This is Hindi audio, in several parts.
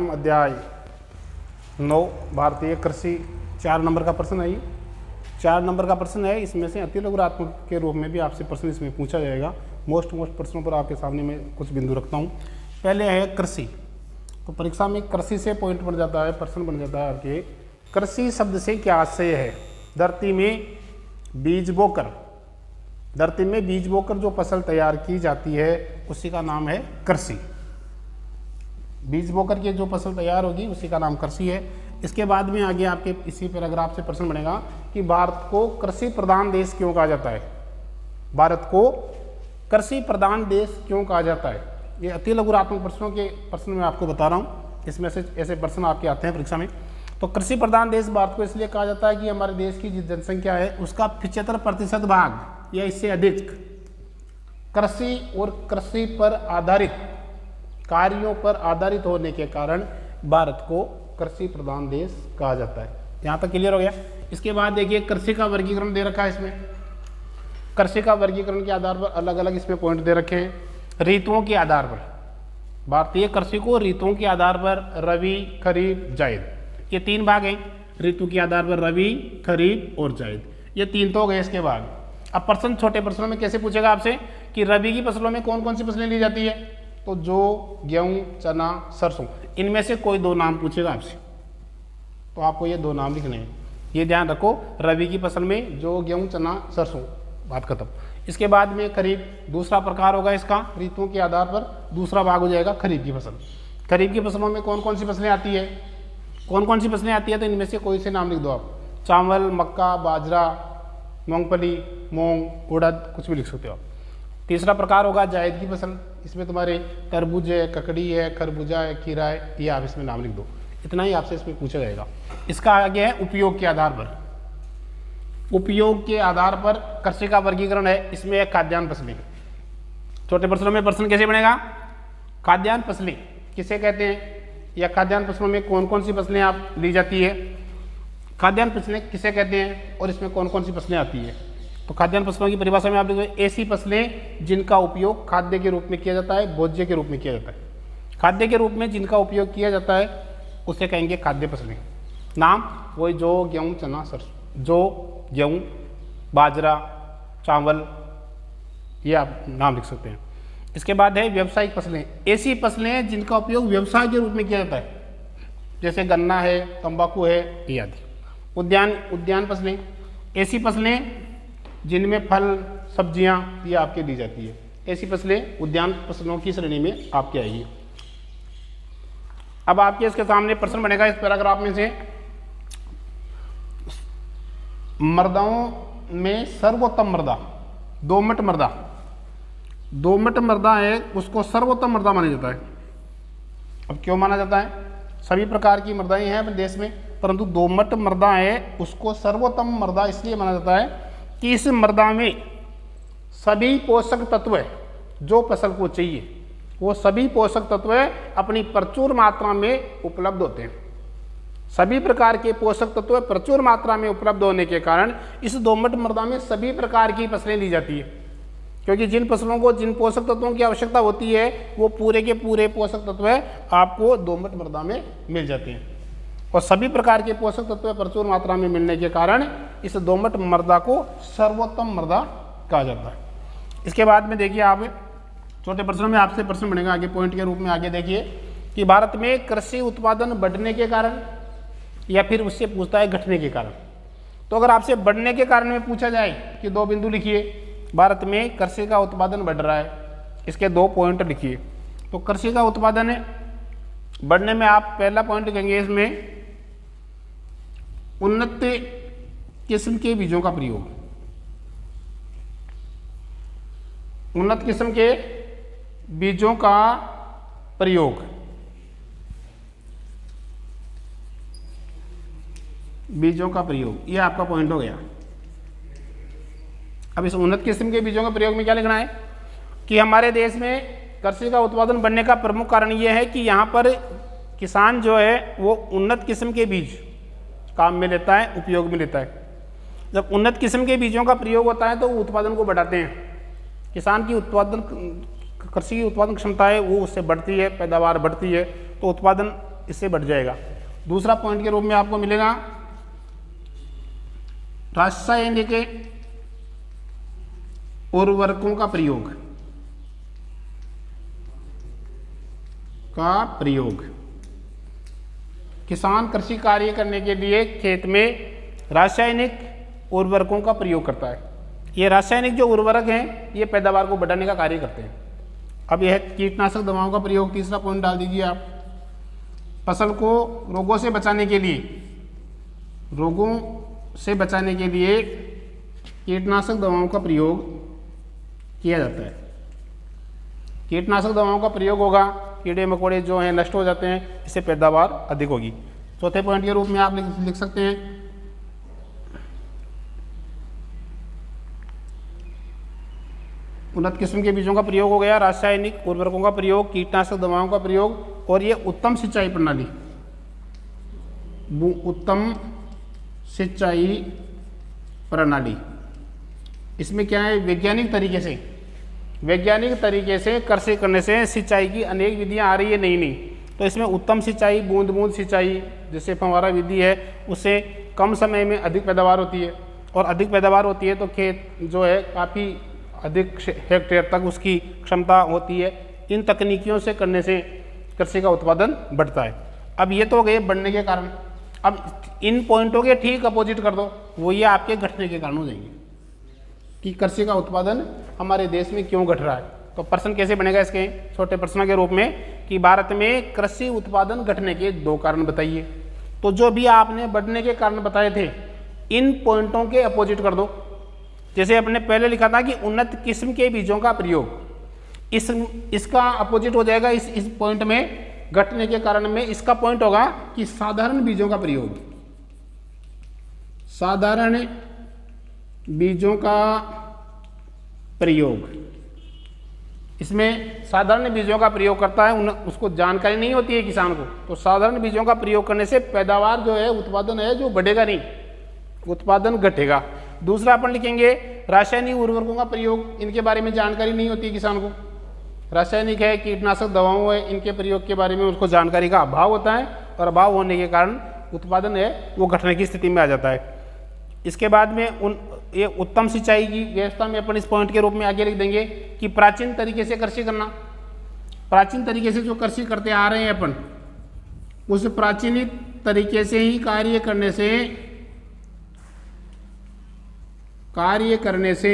व्यायाम अध्याय 9 भारतीय कृषि 4 नंबर का प्रश्न है। ये 4 नंबर का प्रश्न है। इसमें से अति लघुरात्मक के रूप में भी आपसे प्रश्न इसमें पूछा जाएगा। मोस्ट प्रश्नों पर आपके सामने मैं कुछ बिंदु रखता हूँ। पहले है कृषि। तो परीक्षा में कृषि से पॉइंट बन जाता है, प्रश्न बन जाता है आपके। कृषि शब्द से क्या आशय है? धरती में बीज बोकर, धरती में बीज बोकर जो फसल तैयार की जाती है उसी का नाम है कृषि। बीज बोकर के जो फसल तैयार होगी उसी का नाम कृषि है। इसके बाद में आगे आपके इसी पैराग्राफ से प्रश्न बनेगा कि भारत को कृषि प्रधान देश क्यों कहा जाता है? भारत को कृषि प्रधान देश क्यों कहा जाता है? ये अति लघुरात्मक प्रश्नों के प्रश्न मैं आपको बता रहा हूँ। इसमें से ऐसे प्रश्न आपके आते हैं परीक्षा में। तो कृषि प्रधान देश भारत को इसलिए कहा जाता है कि हमारे देश की जिस जनसंख्या है उसका 75% भाग या इससे अधिक कृषि और कृषि पर आधारित कार्यों पर आधारित होने के कारण भारत को कृषि प्रधान देश कहा जाता है। यहाँ तक क्लियर हो गया। इसके बाद देखिए कृषि का वर्गीकरण दे रखा है इसमें। कृषि का वर्गीकरण के आधार पर अलग अलग इसमें पॉइंट दे रखे हैं। ऋतुओं के आधार पर भारतीय कृषि को ऋतुओं के आधार पर रबी, खरीफ, जायद, ये 3 भाग हैं। ऋतु के आधार पर रबी, खरीफ और जायद, ये 3 तो हो गए। इसके बाद अब प्रश्न छोटे प्रश्नों में कैसे पूछेगा आपसे कि रबी की फसलों में कौन कौन सी फसलें ली जाती है? तो जो गेहूं, चना, सरसों, इनमें से कोई 2 नाम पूछेगा आपसे। तो आपको ये 2 नाम लिखने हैं। ये ध्यान रखो, रबी की फसल में जो गेहूं, चना, सरसों, बात खत्म। इसके बाद में खरीफ दूसरा प्रकार होगा इसका। ऋतुओं के आधार पर दूसरा भाग हो जाएगा खरीफ की फसल। खरीफ की फसलों में कौन कौन सी फसलें आती है? कौन कौन सी फसलें आती है? तो इनमें से कोई से नाम लिख दो आप। चावल, मक्का, बाजरा, मूंगफली, मूंग, उड़द, कुछ भी लिख सकते हो आप। तीसरा प्रकार होगा जायद की फसल। इसमें तुम्हारे तरबूज है, ककड़ी है, खरबूजा है, खीरा है, ये आप इसमें नाम लिख दो। इतना ही आपसे इसमें पूछा जाएगा। इसका आगे है उपयोग के आधार पर। उपयोग के आधार पर कृषि का वर्गीकरण है। इसमें है खाद्यान्न फसलें। छोटे प्रश्नों में प्रश्न कैसे बनेगा? खाद्यान्न फसलें किसे कहते हैं या खाद्यान्न फसलों में कौन कौन सी फसलें आप ली जाती है? खाद्यान्न फसलें किसे कहते हैं और इसमें कौन कौन सी फसलें आती है? तो खाद्यान्न फसलों की परिभाषा में आप देखो, ऐसी फसलें जिनका उपयोग खाद्य के रूप में किया जाता है, भोज्य के रूप में किया जाता है। खाद्य के रूप में जिनका उपयोग किया जाता है उसे कहेंगे खाद्य फसलें। नाम वही जो गेहूँ, चना, सरसों, जो गेहूँ, बाजरा, चावल, ये आप नाम लिख सकते हैं। इसके बाद है व्यावसायिक फसलें। ऐसी फसलें जिनका उपयोग व्यवसाय के रूप में किया जाता है, जैसे गन्ना है, तंबाकू है, इत्यादि। उद्यान फसलें, ऐसी फसलें जिनमें फल, सब्जियां ये आपके दी जाती है। ऐसी फसलें उद्यान फसलों की श्रेणी में आपके आएगी। अब आपके इसके सामने प्रश्न बनेगा इस पैराग्राफ में से, मृदाओं में सर्वोत्तम मृदा, दोमट मृदा, दोमट मृदा है उसको सर्वोत्तम मृदा माना जाता है। अब क्यों माना जाता है? सभी प्रकार की मृदाएं हैं अपने देश में, परंतु दोमट मृदा है उसको सर्वोत्तम मृदा इसलिए माना जाता है कि इस मृदा में सभी पोषक तत्व जो फसल को चाहिए वो सभी पोषक तत्व अपनी प्रचुर मात्रा में उपलब्ध होते हैं। सभी प्रकार के पोषक तत्व प्रचुर मात्रा में उपलब्ध होने के कारण इस दोमट मृदा में सभी प्रकार की फसलें ली जाती है, क्योंकि जिन फसलों को जिन पोषक तत्वों की आवश्यकता होती है वो पूरे के पूरे पोषक तत्व आपको दोमट मृदा में मिल जाते हैं। और सभी प्रकार के पोषक तत्व प्रचुर मात्रा में मिलने के कारण इस दोमट मृदा को सर्वोत्तम मृदा कहा जाता है। इसके बाद में देखिए, आप छोटे प्रश्नों में आपसे प्रश्न बनेगा आगे पॉइंट के रूप में। आगे देखिए कि भारत में कृषि उत्पादन बढ़ने के कारण या फिर उससे पूछता है घटने के कारण। तो अगर आपसे बढ़ने के कारण में पूछा जाए कि 2 बिंदु लिखिए, भारत में कृषि का उत्पादन बढ़ रहा है, इसके 2 पॉइंट लिखिए। तो कृषि का उत्पादन बढ़ने में आप पहला पॉइंट लिखेंगे इसमें उन्नत किस्म के बीजों का प्रयोग। उन्नत किस्म के बीजों का प्रयोग, बीजों का प्रयोग, ये आपका पॉइंट हो गया। अब इस उन्नत किस्म के बीजों के प्रयोग में क्या लिखना है कि हमारे देश में कृषि का उत्पादन बढ़ने का प्रमुख कारण ये है कि यहाँ पर किसान जो है वो उन्नत किस्म के बीज काम में लेता है, उपयोग में लेता है। जब उन्नत किस्म के बीजों का प्रयोग होता है तो वो उत्पादन को बढ़ाते हैं। किसान की उत्पादन, कृषि की उत्पादन क्षमता है वो उससे बढ़ती है, पैदावार बढ़ती है, तो उत्पादन इससे बढ़ जाएगा। दूसरा पॉइंट के रूप में आपको मिलेगा रासायनिक उर्वरकों का प्रयोग। किसान कृषि कार्य करने के लिए खेत में रासायनिक उर्वरकों का प्रयोग करता है। ये रासायनिक जो उर्वरक हैं ये पैदावार को बढ़ाने का कार्य करते हैं। अब यह कीटनाशक दवाओं का प्रयोग, तीसरा पॉइंट डाल दीजिए आप। फसल को रोगों से बचाने के लिए कीटनाशक दवाओं का प्रयोग किया जाता है। कीटनाशक दवाओं का प्रयोग होगा, कीड़े मकोड़े जो हैं नष्ट हो जाते हैं, इससे पैदावार अधिक होगी। चौथे पॉइंट के रूप में आप लिख सकते हैं उन्नत किस्म के बीजों का प्रयोग हो गया, रासायनिक उर्वरकों का प्रयोग, कीटनाशक दवाओं का प्रयोग, और ये उत्तम सिंचाई प्रणाली। इसमें क्या है, वैज्ञानिक तरीके से कृषि करने से सिंचाई की अनेक विधियां आ रही है नई। तो इसमें उत्तम सिंचाई, बूंद बूंद सिंचाई जैसे फव्वारा विधि है, उससे कम समय में अधिक पैदावार होती है, और अधिक पैदावार होती है तो खेत जो है काफ़ी अधिक हेक्टेयर तक उसकी क्षमता होती है। इन तकनीकियों से करने से कृषि का उत्पादन बढ़ता है। अब ये तो हो गए बढ़ने के कारण। अब इन पॉइंटों के ठीक अपोजिट कर दो, वो ये आपके घटने के कारण हो जाएंगे कि कृषि का उत्पादन हमारे देश में क्यों घट रहा है। तो प्रश्न कैसे बनेगा इसके छोटे प्रश्न के रूप में कि भारत में कृषि उत्पादन घटने के 2 कारण बताइए। तो जो भी आपने बढ़ने के कारण बताए थे, इन पॉइंटों के अपोजिट कर दो। जैसे अपने पहले लिखा था कि उन्नत किस्म के बीजों का प्रयोग, इसका अपोजिट हो जाएगा इस पॉइंट में, घटने के कारण में इसका पॉइंट होगा कि साधारण बीजों का प्रयोग। साधारण बीजों का प्रयोग, इसमें साधारण बीजों का प्रयोग करता है, उसको जानकारी नहीं होती है किसान को, तो साधारण बीजों का प्रयोग करने से पैदावार जो है, उत्पादन है जो बढ़ेगा नहीं, उत्पादन घटेगा। दूसरा अपन लिखेंगे रासायनिक उर्वरकों का प्रयोग, इनके बारे में जानकारी नहीं होती है किसान को। रासायनिक है, कीटनाशक दवाओं है, इनके प्रयोग के बारे में उसको जानकारी का अभाव होता है, और अभाव होने के कारण उत्पादन है वो घटने की स्थिति में आ जाता है। इसके बाद में ये उत्तम सिंचाई की व्यवस्था में अपन इस पॉइंट के रूप में आगे लिख देंगे कि प्राचीन तरीके से कृषि करना। प्राचीन तरीके से जो कृषि करते आ रहे हैं अपन, उस प्राचीन तरीके से ही कार्य करने से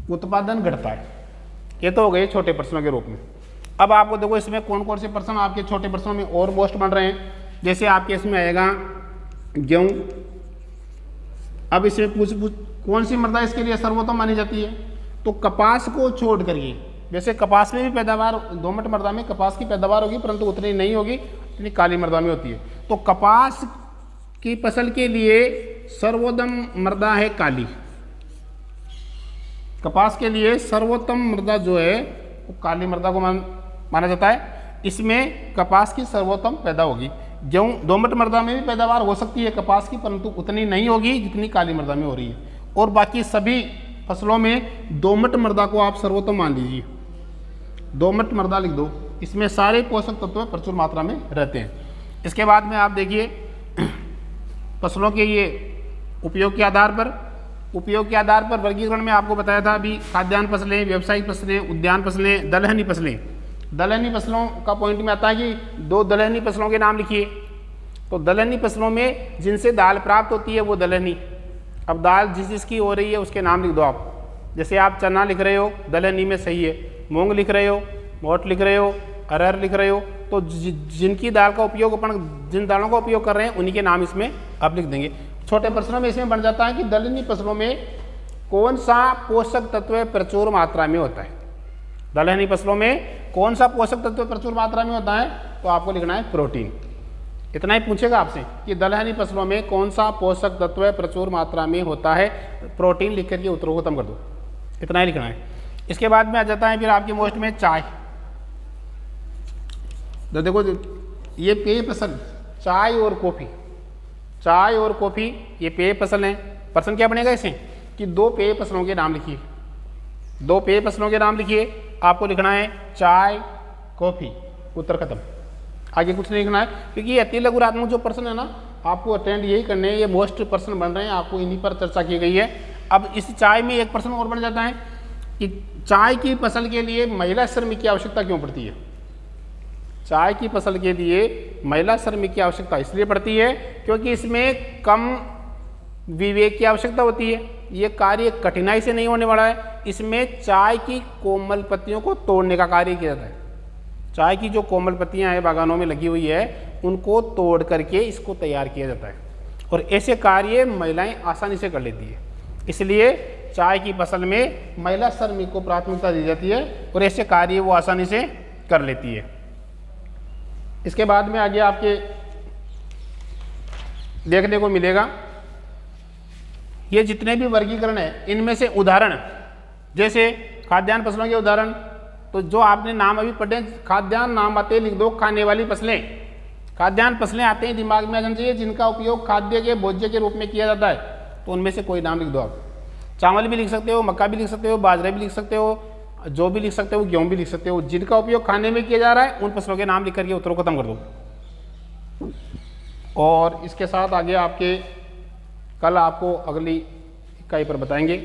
उत्पादन घटता है। ये तो हो गए छोटे प्रश्नों के रूप में। अब आपको देखो इसमें कौन कौन से प्रश्न आपके छोटे प्रश्नों में और मोस्ट बन रहे हैं। जैसे आपके इसमें आएगा गेहूं। अब इसमें पूछ कौन सी मृदा इसके लिए सर्वोत्तम मानी जाती है, तो कपास को छोड़ करके, जैसे कपास में भी पैदावार, दोमट मृदा में कपास की पैदावार होगी परंतु उतनी नहीं होगी जितनी काली मृदा में होती है। तो कपास की फसल के लिए सर्वोत्तम मृदा है काली। कपास के लिए सर्वोत्तम मृदा जो है वो काली मृदा को माना जाता है। इसमें कपास की सर्वोत्तम पैदा होगी। गेहूँ दोमट मृदा में भी पैदावार हो सकती है कपास की, परंतु उतनी नहीं होगी जितनी काली मृदा में हो रही है। और बाकी सभी फसलों में दोमट मृदा को आप सर्वोत्तम मान लीजिए। दोमट मृदा लिख दो, इसमें सारे पोषक तत्व प्रचुर मात्रा में रहते हैं। इसके बाद में आप देखिए फसलों के ये उपयोग के आधार पर वर्गीकरण में आपको बताया था अभी, खाद्यान्न फसलें, व्यावसायिक फसलें, उद्यान फसलें, दलहनी फसलें। दलहनी फसलों का पॉइंट में आता है कि 2 दलहनी फसलों के नाम लिखिए। तो दलहनी फसलों में जिनसे दाल प्राप्त होती है वो दलहनी। अब दाल जिसकी हो रही है उसके नाम लिख दो आप। जैसे आप चना लिख रहे हो दलहनी में सही है, मूंग लिख रहे हो, मोट लिख रहे हो, अरहर लिख रहे हो, तो जिनकी दाल का उपयोग अपन जिन दालों का उपयोग कर रहे हैं उन्हीं के नाम इसमें आप लिख देंगे। छोटे प्रश्नों में इसमें बन जाता है कि दलहनी फसलों में कौन सा पोषक तत्व प्रचुर मात्रा में होता है। दलहनी फसलों में कौन सा पोषक तत्व प्रचुर मात्रा में होता है, तो आपको लिखना है प्रोटीन। इतना ही पूछेगा आपसे कि दलहनी फसलों में कौन सा पोषक तत्व प्रचुर मात्रा में होता है, प्रोटीन लिख करके उत्तरों को खत्म कर दो। इतना ही लिखना है। इसके बाद में आ जाता है फिर आपकी मोस्ट में चाय। तो देखो ये पेय फसल, चाय और कॉफ़ी ये पेय फसल हैं। प्रश्न क्या बनेगा इसे कि 2 पेय फसलों के नाम लिखिए। 2 पेय फसलों के नाम लिखिए। आपको लिखना है चाय, कॉफ़ी, उत्तर खत्म। आगे कुछ नहीं लिखना है, क्योंकि ये अति लघुरात्मक जो प्रश्न है ना, आपको अटेंड यही करने हैं, ये मोस्ट प्रश्न बन रहे हैं, आपको इन्हीं पर चर्चा की गई है। अब इस चाय में एक प्रश्न और बन जाता है कि चाय की फसल के लिए महिला श्रमिक की आवश्यकता क्यों पड़ती है। चाय की फसल के लिए महिला श्रमिक की आवश्यकता इसलिए पड़ती है क्योंकि इसमें कम विवेक की आवश्यकता होती है, ये कार्य कठिनाई से नहीं होने वाला है, इसमें चाय की कोमल पत्तियों को तोड़ने का कार्य किया जाता है। चाय की जो कोमल पत्तियां हैं बागानों में लगी हुई है, उनको तोड़ करके इसको तैयार किया जाता है, और ऐसे कार्य महिलाएं आसानी से कर लेती है, इसलिए चाय की फसल में महिला श्रमिक को प्राथमिकता दी जाती है और ऐसे कार्य वो आसानी से कर लेती है। इसके बाद में आगे आपके देखने को मिलेगा, ये जितने भी वर्गीकरण है इनमें से उदाहरण, जैसे खाद्यान्न फसलों के उदाहरण, तो जो आपने नाम अभी पढ़े खाद्यान्न नाम आते लिख दो, खाने वाली फसलें, खाद्यान्न फसलें आते हैं दिमाग में आ जाना चाहिए जिनका उपयोग खाद्य के भोज्य के रूप में किया जाता है, तो उनमें से कोई नाम लिख दो आप। चावल भी लिख सकते हो, मक्का भी लिख सकते हो, बाजरा भी लिख सकते हो, जो भी लिख सकते हो, गेहूँ भी लिख सकते हो, जिनका उपयोग खाने में किया जा रहा है उन फसलों के नाम लिख करके उत्तरों को खत्म कर दो। और इसके साथ आगे आपके कल आपको अगली इकाई पर बताएंगे।